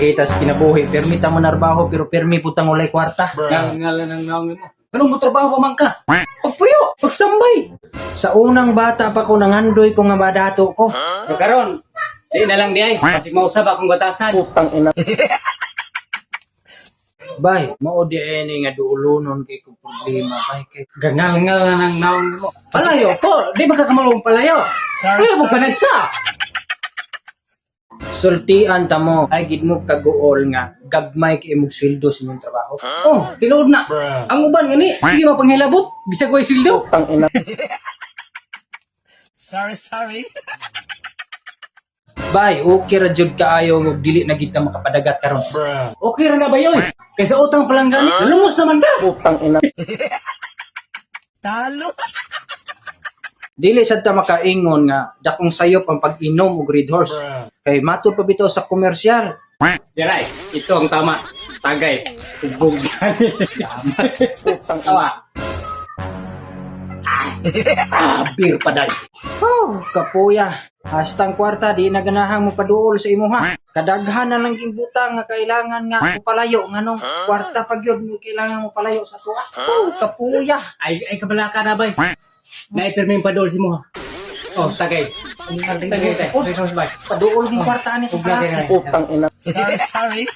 kita sa kinabuhi. Permita mo narbaho pero permi putang ulay kwarta. Ngalan ng naongin mo. Anong mo trabaho pa man ka? Pagpuyo, pagstambay. Sa unang bata pa ko nangandoy ko nga badato ko. Pero karon, di na lang di ay. Kasi mausap akong batasan. Putang ina. Bay, mao di ani nga duulunon kay kong problema bay kay Gangal-ngal ng naongin mo. Palayo po. Di ba kakamalong palayo? Kaya mo panagsa. sultian ta mo ay gid mo kaguol nga gagmay kay imong sweldo sa inyong trabaho. Oh, tinuod na. Ang uban gani, sige mapanghilabot. Bisag ko'y sildo. Putang ina. Sorry. Bay, okay ra jud kaayo ug dili na gid ka makapadagat karon. Okay ra na ba yun? Kaysa utang palang gani. Lumos naman ka. Putang ina. Talo. Dili sad ta makaingon nga dakong sayop ang pag-inom og Red Horse. Kay matud pa bitaw sa komersyal. Diray, ito ang tama. Tagay. Ubog gani. Putang ina. Beer pa dai. Oh, kapuya. Hastang kwarta di na ganahang mopaduol sa imuha. Kadaghan na lang ging butang nga kailangan nga mopalayo nganong kwarta pag yun mo kailangan mo palayo sa tuwa. Oh, kapuya. Ay kabala ka na ba? Naipirmin pa doon si mo. Oh, tagay. Tagay tayo. Tagay. Paduol mo kwarta ani sa kalaki. Putang ina. Sorry.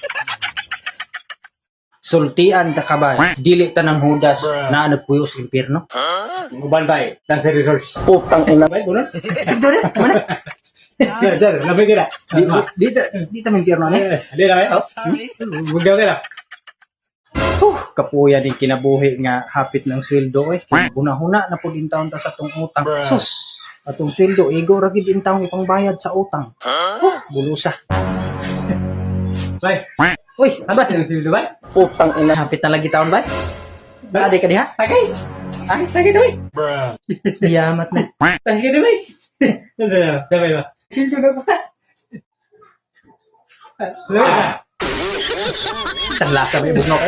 Sultian ta ka ba? Dili ta ng hudas na nagpuyo sa impierno. Uban ba? Nasa resource. Putang ina. Bay, gulo? Dito rin, mana? Sir, nabigay na. Dito may impierno ni. Hindi na ba? Sorry. Bugaw ka na. Kapuya din kinabuhi nga hapit ng sweldo eh. Huna-huna na po din taon ta sa tong utang. Sus, atong sweldo igo ra gid din taong ipangbayad sa utang. Bulusa. Bay, Uy, abat yung sildo ba? putang ina. Hapit na lagi taon ba? Ade ka diha? Tagay. Ay, tagay na bay. Yamat na. Tagay ka na bay. Tagay ba? Sildo na ba? Talaka may bugnaw.